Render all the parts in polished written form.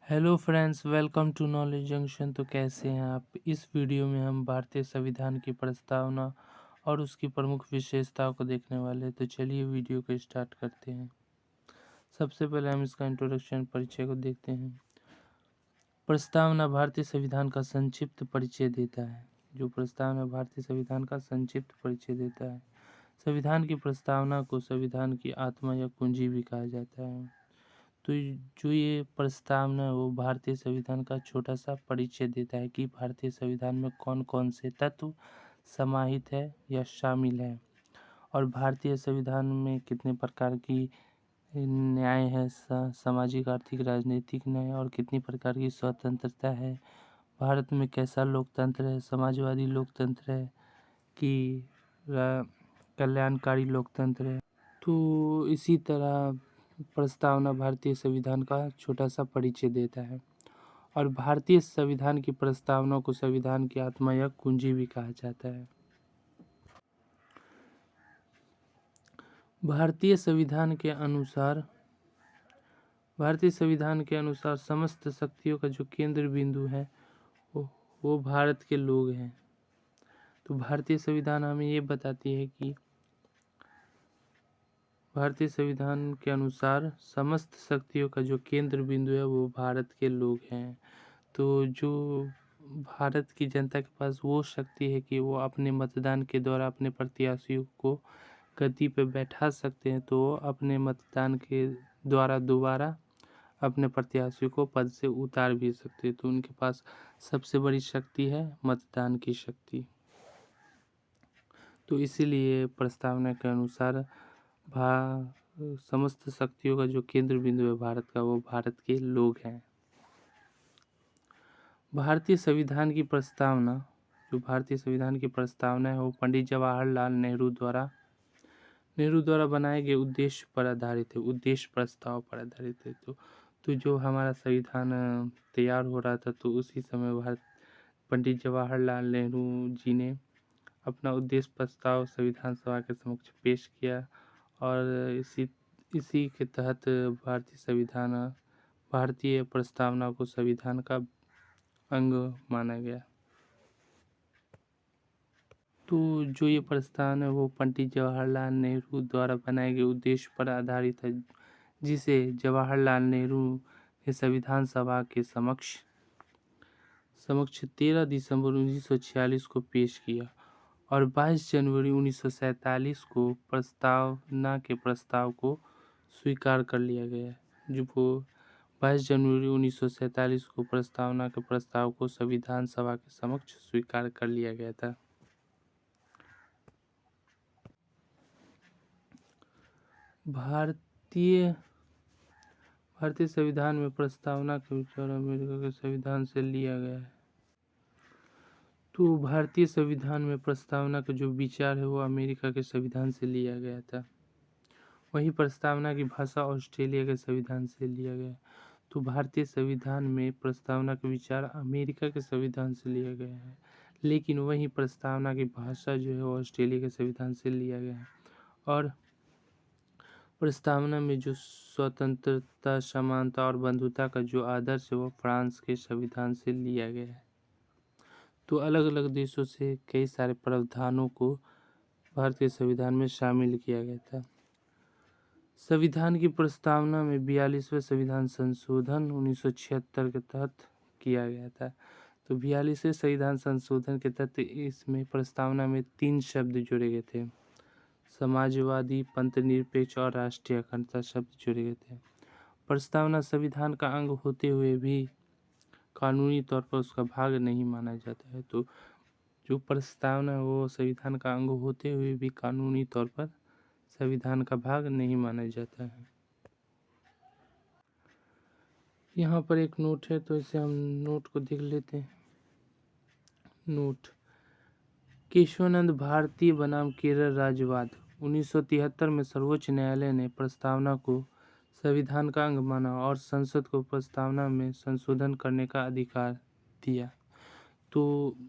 Hello friends, welcome to Knowledge Junction. तो कैसे हैं आप? इस वीडियो में हम भारतीय संविधान की प्रस्तावना और उसकी प्रमुख विशेषताओं को देखने वाले हैं। तो चलिए वीडियो को स्टार्ट करते हैं। सबसे पहले हम इसका इंट्रोडक्शन परिचय को देखते हैं। प्रस्तावना भारतीय संविधान का संक्षिप्त परिचय देता है। जो प्रस्तावना भारतीय संविधान का संक्षिप्त परिचय देता है। संविधान की प्रस्तावना को संविधान की आत्मा या कुंजी भी कहा जाता है। तो जो ये प्रस्तावना है वो भारतीय संविधान का छोटा सा परिचय देता है कि भारतीय संविधान में कौन कौन से तत्व समाहित है या शामिल है, और भारतीय संविधान में कितने प्रकार की न्याय है, सामाजिक आर्थिक राजनीतिक न्याय, और कितनी प्रकार की स्वतंत्रता है। भारत में कैसा लोकतंत्र है, समाजवादी लोकतंत्र है कि कल्याणकारी लोकतंत्र है। तो इसी तरह प्रस्तावना भारतीय संविधान का छोटा सा परिचय देता है। और भारतीय संविधान की प्रस्तावना को संविधान की आत्मा या कुंजी भी कहा जाता है। भारतीय संविधान के अनुसार समस्त शक्तियों का जो केंद्र बिंदु है वो भारत के लोग हैं। तो भारतीय संविधान हमें ये बताती है कि भारतीय संविधान के अनुसार समस्त शक्तियों का जो केंद्र बिंदु है वो भारत के लोग हैं। तो जो भारत की जनता के पास वो शक्ति है कि वो अपने मतदान के द्वारा अपने प्रत्याशियों को गद्दी पे बैठा सकते हैं, तो वो अपने मतदान के द्वारा दोबारा अपने प्रत्याशियों को पद से उतार भी सकते हैं। तो उनके पास सबसे बड़ी शक्ति है मतदान की शक्ति। तो इसीलिए प्रस्तावना के अनुसार समस्त शक्तियों का जो केंद्र बिंदु है भारत का, वो भारत के लोग हैं। भारतीय संविधान की प्रस्तावना है वो पंडित जवाहरलाल नेहरू द्वारा बनाए गए उद्देश्य प्रस्ताव पर आधारित है। तो जो हमारा संविधान तैयार हो रहा था, तो उसी समय पंडित जवाहरलाल नेहरू जी ने अपना उद्देश्य प्रस्ताव संविधान सभा के समक्ष पेश किया, और इसी के तहत भारतीय प्रस्तावना को संविधान का अंग माना गया। तो जो ये प्रस्तावना है वो पंडित जवाहरलाल नेहरू द्वारा बनाए गए उद्देश्य पर आधारित है, जिसे जवाहरलाल नेहरू ने संविधान सभा के समक्ष 13 दिसंबर 1946 को पेश किया, और 22 जनवरी 1947 को प्रस्ताव को स्वीकार कर लिया गया। जो 22 जनवरी 1947 को प्रस्तावना के प्रस्ताव को संविधान सभा के समक्ष स्वीकार कर लिया गया था। भारतीय संविधान में प्रस्तावना का विचार अमेरिका के संविधान से लिया गया है। तो भारतीय संविधान में प्रस्तावना का जो विचार है वो अमेरिका के संविधान से लिया गया था। वही प्रस्तावना की भाषा ऑस्ट्रेलिया के संविधान से लिया गया। तो भारतीय संविधान में प्रस्तावना का विचार अमेरिका के संविधान से लिया गया है, लेकिन वही प्रस्तावना की भाषा जो है वो ऑस्ट्रेलिया के संविधान से लिया गया है। और प्रस्तावना में जो स्वतंत्रता, समानता और बंधुता का जो आदर्श है वो फ्रांस के संविधान से लिया गया है। तो अलग अलग देशों से कई सारे प्रावधानों को भारतीय संविधान में शामिल किया गया था। संविधान की प्रस्तावना में 42वें संविधान संशोधन 1976 के तहत किया गया था। तो 42वें संविधान संशोधन के तहत इसमें प्रस्तावना में 3 शब्द जोड़े गए थे। समाजवादी, पंथनिरपेक्ष और राष्ट्रीय अखंडता शब्द जोड़े गए थे। प्रस्तावना संविधान का अंग होते हुए भी कानूनी तौर पर उसका भाग नहीं माना जाता है। तो जो प्रस्तावना है वो संविधान का अंग होते हुए भी कानूनी तौर पर संविधान का भाग नहीं माना जाता है। यहाँ पर एक नोट है, तो इसे हम नोट को देख लेते हैं। नोट: केशवानंद भारती बनाम केरल राज्यवाद। 1973 में सर्वोच्च न्यायालय ने प्रस्तावना को संविधान का अंग माना और संसद को प्रस्तावना में संशोधन करने का अधिकार दिया। तो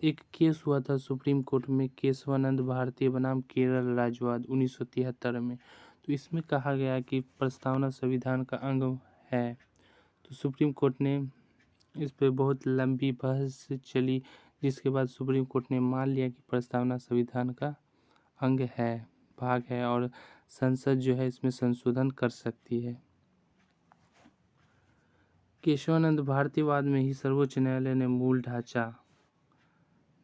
एक केस हुआ था सुप्रीम कोर्ट में, केशवानंद भारती बनाम केरल राज्यवाद 1973 में। तो इसमें कहा गया कि प्रस्तावना संविधान का अंग है। तो सुप्रीम कोर्ट ने इस पे बहुत लंबी बहस चली, जिसके बाद सुप्रीम कोर्ट ने मान लिया कि प्रस्तावना संविधान का अंग है, भाग है और संसद जो है इसमें संशोधन कर सकती है। केशवानंद भारतीयवाद में ही सर्वोच्च न्यायालय ने मूल ढांचा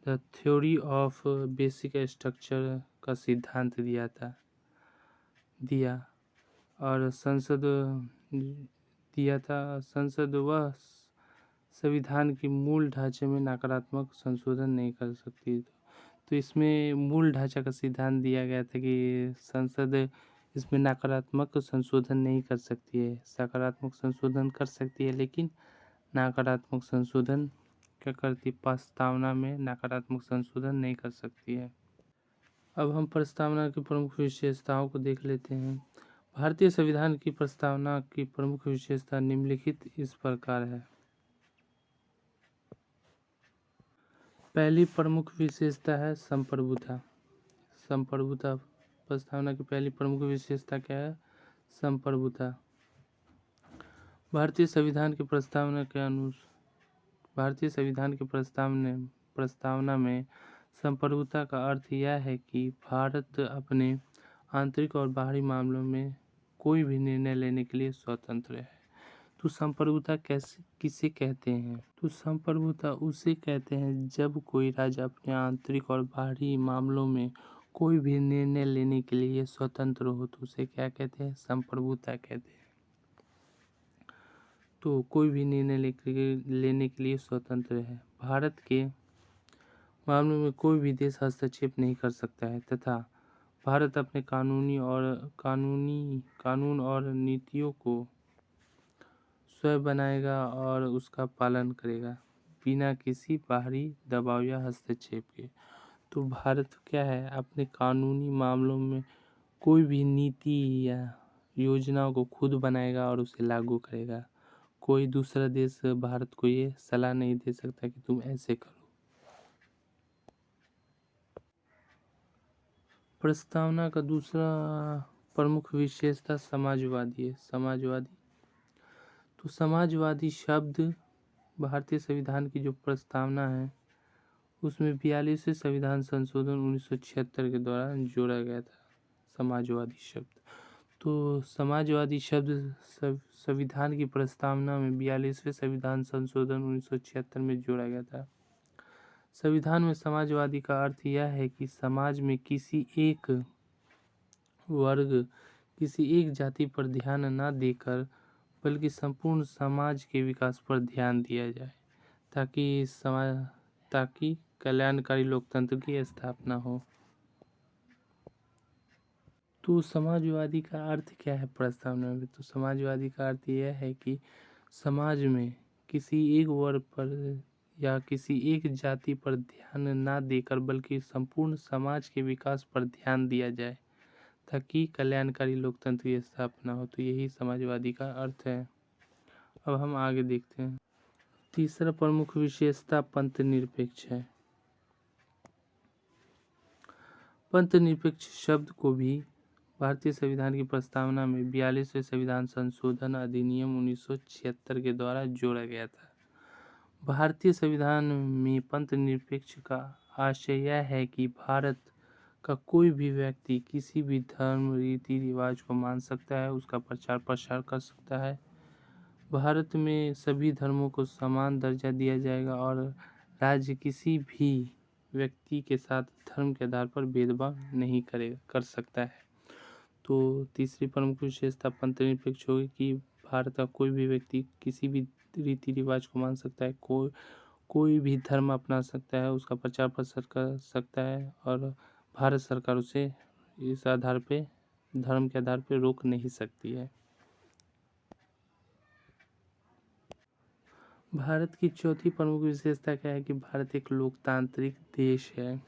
the theory of basic structure का सिद्धांत दिया और संसद वह संविधान के मूल ढांचे में नकारात्मक संशोधन नहीं कर सकती। तो इसमें मूल ढांचा का सिद्धांत दिया गया था कि संसद इसमें नकारात्मक संशोधन नहीं कर सकती है, सकारात्मक संशोधन कर सकती है, लेकिन नकारात्मक संशोधन क्या करती, प्रस्तावना में नकारात्मक संशोधन नहीं कर सकती है। अब हम प्रस्तावना की प्रमुख विशेषताओं को देख लेते हैं। भारतीय संविधान की प्रस्तावना की प्रमुख विशेषता निम्नलिखित इस प्रकार है। पहली प्रमुख विशेषता है संप्रभुता। प्रस्तावना की पहली प्रमुख विशेषता क्या है? संप्रभुता। भारतीय संविधान की प्रस्तावना में संप्रभुता का अर्थ यह है कि भारत अपने आंतरिक और बाहरी मामलों में कोई भी निर्णय लेने के लिए स्वतंत्र है। तो संप्रभुता किसे कहते हैं? तो संप्रभुता उसे कहते हैं जब कोई राज्य अपने आंतरिक और बाहरी मामलों में कोई भी निर्णय लेने के लिए स्वतंत्र हो, तो उसे क्या कहते हैं? संप्रभुता कहते हैं। तो कोई भी निर्णय लेने के लिए स्वतंत्र है। भारत के मामलों में कोई भी देश हस्तक्षेप नहीं कर सकता है तथा भारत अपने कानून और नीतियों को स्वयं बनाएगा और उसका पालन करेगा बिना किसी बाहरी दबाव या हस्तक्षेप के। तो भारत क्या है, अपने कानूनी मामलों में कोई भी नीति या योजनाओं को खुद बनाएगा और उसे लागू करेगा। कोई दूसरा देश भारत को ये सलाह नहीं दे सकता कि तुम ऐसे करो। प्रस्तावना का दूसरा प्रमुख विशेषता समाजवादी है। तो समाजवादी शब्द भारतीय संविधान की जो प्रस्तावना है उसमें 42वें संविधान संशोधन 1976 के दौरान जोड़ा गया था समाजवादी शब्द। तो समाजवादी शब्द संविधान की प्रस्तावना में 42वें संविधान संशोधन 1976 में जोड़ा गया था। संविधान में समाजवादी का अर्थ यह है कि समाज में किसी एक वर्ग, किसी एक जाति पर ध्यान न देकर बल्कि संपूर्ण समाज के विकास पर ध्यान दिया जाए ताकि कल्याणकारी लोकतंत्र की स्थापना हो। तो समाजवादी का अर्थ क्या है प्रस्तावना में? तो समाजवादी का अर्थ यह है कि समाज में किसी एक वर्ग पर या किसी एक जाति पर ध्यान न देकर बल्कि संपूर्ण समाज के विकास पर ध्यान दिया जाए ताकि कल्याणकारी लोकतंत्र की स्थापना हो। तो यही समाजवादी का अर्थ है। अब हम आगे देखते हैं। तीसरा प्रमुख विशेषता पंथ निरपेक्ष है। पंथ निरपेक्ष शब्द को भी भारतीय संविधान की प्रस्तावना में 42वें संविधान संशोधन अधिनियम 1976 के द्वारा जोड़ा गया था। भारतीय संविधान में पंथ निरपेक्ष का आशय यह है कि भारत का कोई भी व्यक्ति किसी भी धर्म, रीति रिवाज को मान सकता है, उसका प्रचार प्रसार कर सकता है। भारत में सभी धर्मों को समान दर्जा दिया जाएगा और राज्य किसी भी व्यक्ति के साथ धर्म के आधार पर भेदभाव नहीं कर सकता है। तो तीसरी प्रमुख विशेषता पंथ निरपेक्ष होगी कि भारत का कोई भी व्यक्ति किसी भी रीति रिवाज को मान सकता है, कोई भी धर्म अपना सकता है, उसका प्रचार प्रसार कर सकता है और भारत सरकार उसे इस आधार पे, धर्म के आधार पे रोक नहीं सकती है। भारत की चौथी प्रमुख विशेषता क्या है कि भारत एक लोकतांत्रिक देश है।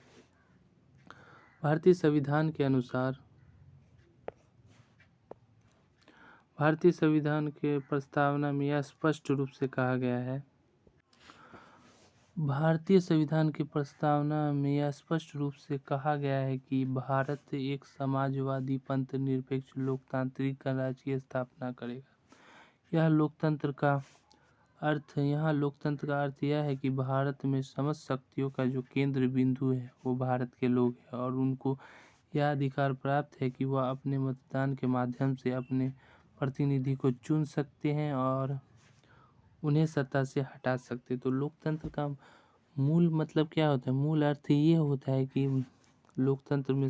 भारतीय संविधान के अनुसार भारतीय संविधान के प्रस्तावना में यह स्पष्ट रूप से कहा गया है। भारतीय संविधान की प्रस्तावना में यह स्पष्ट रूप से कहा गया है कि भारत एक समाजवादी पंथ निरपेक्ष लोकतांत्रिक गणराज्य की स्थापना करेगा। यह लोकतंत्र का अर्थ यहाँ लोकतंत्र का अर्थ यह है कि भारत में समस्त शक्तियों का जो केंद्र बिंदु है वो भारत के लोग हैं और उनको यह अधिकार प्राप्त है कि वह अपने मतदान के माध्यम से अपने प्रतिनिधि को चुन सकते हैं और उन्हें सत्ता से हटा सकते हैं। तो लोकतंत्र का मूल मतलब क्या होता है? मूल अर्थ ये होता है कि लोकतंत्र में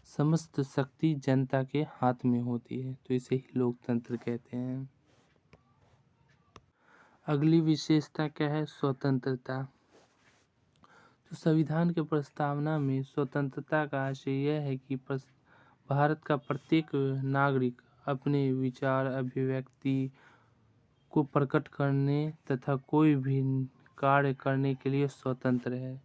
समस्त शक्ति जनता के हाथ में होती है, तो इसे ही लोकतंत्र कहते हैं। अगली विशेषता क्या है? स्वतंत्रता। तो संविधान के प्रस्तावना में स्वतंत्रता का आशय यह है कि भारत का प्रत्येक नागरिक अपने विचार अभिव्यक्ति को प्रकट करने तथा कोई भी कार्य करने के लिए स्वतंत्र है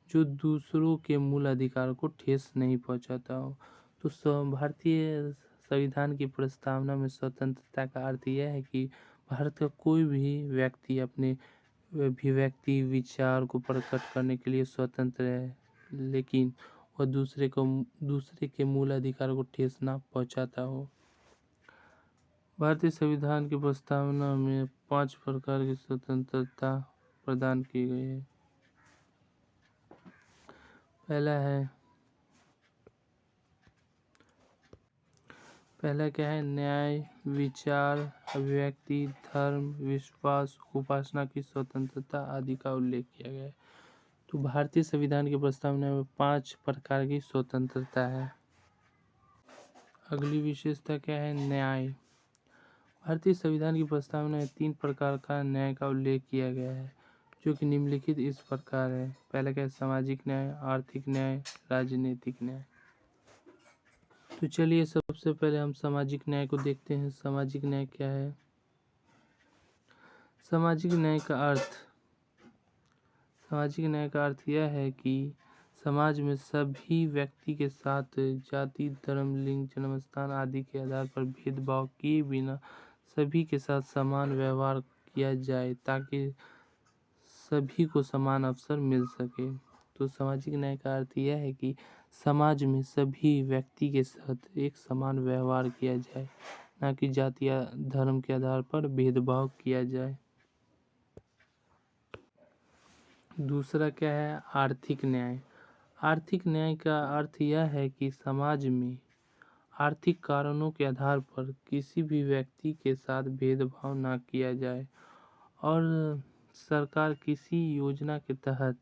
जो दूसरों के मूल अधिकार को ठेस नहीं पहुंचाता हो। तो भारतीय संविधान की प्रस्तावना में स्वतंत्रता का अर्थ यह है कि भारत का कोई भी व्यक्ति अपने अभिव्यक्ति विचार को प्रकट करने के लिए स्वतंत्र है, लेकिन वह दूसरे के मूल अधिकार को ठेस ना पहुंचाता हो। भारतीय संविधान की प्रस्तावना में 5 प्रकार की स्वतंत्रता प्रदान की गई है। पहला क्या है? न्याय, विचार, अभिव्यक्ति, धर्म, विश्वास, उपासना की स्वतंत्रता आदि का उल्लेख किया गया है। तो भारतीय संविधान की प्रस्तावना में 5 प्रकार की स्वतंत्रता है। अगली विशेषता क्या है? न्याय। भारतीय संविधान की प्रस्तावना में 3 प्रकार का न्याय का उल्लेख किया गया है, जो कि निम्नलिखित इस प्रकार है। पहला क्या है? सामाजिक न्याय, आर्थिक न्याय, राजनीतिक न्याय। तो चलिए सबसे पहले हम सामाजिक न्याय को देखते हैं। सामाजिक न्याय क्या है? सामाजिक न्याय का अर्थ यह है कि समाज में सभी व्यक्ति के साथ जाति, धर्म, लिंग, जन्म स्थान आदि के आधार पर भेदभाव किए बिना सभी के साथ समान व्यवहार किया जाए ताकि सभी को समान अवसर मिल सके। तो सामाजिक न्याय का अर्थ यह है कि समाज में सभी व्यक्ति के साथ एक समान व्यवहार किया जाए, ना कि जाति या धर्म के आधार पर भेदभाव किया जाए। दूसरा क्या है? आर्थिक न्याय। आर्थिक न्याय का अर्थ यह है कि समाज में आर्थिक कारणों के आधार पर किसी भी व्यक्ति के साथ भेदभाव ना किया जाए और सरकार किसी योजना के तहत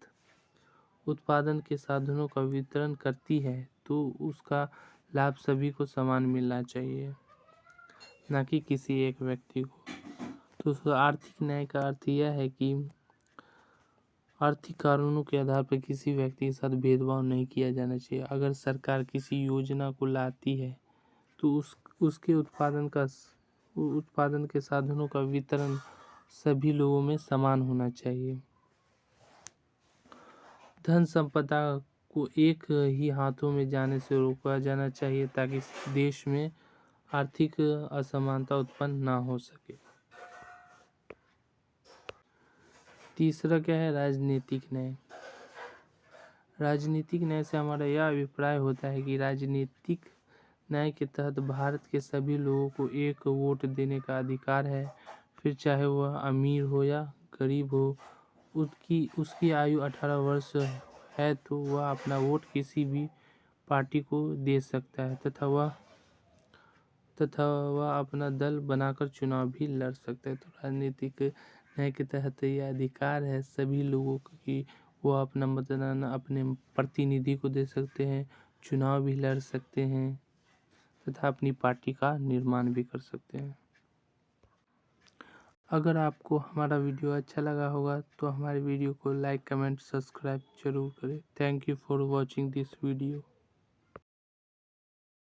उत्पादन के साधनों का वितरण करती है तो उसका लाभ सभी को समान मिलना चाहिए, ना कि किसी एक व्यक्ति को। तो आर्थिक न्याय का अर्थ यह है कि आर्थिक कारणों के आधार पर किसी व्यक्ति के साथ भेदभाव नहीं किया जाना चाहिए। अगर सरकार किसी योजना को लाती है तो उसके उत्पादन के साधनों का वितरण सभी लोगों में समान होना चाहिए। धन संपदा को एक ही हाथों में जाने से रोका जाना चाहिए ताकि देश में आर्थिक असमानता उत्पन्न ना हो सके। तीसरा क्या है? राजनीतिक न्याय। राजनीतिक न्याय से हमारा यह अभिप्राय होता है कि राजनीतिक न्याय के तहत भारत के सभी लोगों को एक वोट देने का अधिकार है, फिर चाहे वह अमीर हो या गरीब हो। उसकी आयु 18 वर्ष है तो वह अपना वोट किसी भी पार्टी को दे सकता है तथा वह अपना दल बनाकर चुनाव भी लड़ सकता है। तो राजनीतिक न्याय के तहत यह अधिकार है सभी लोगों को कि वो अपना मतदान अपने प्रतिनिधि को दे सकते हैं, चुनाव भी लड़ सकते हैं तथा अपनी पार्टी का निर्माण भी कर सकते हैं। अगर आपको हमारा वीडियो अच्छा लगा होगा तो हमारे वीडियो को लाइक, कमेंट, सब्सक्राइब जरूर करें। Thank you for watching this video.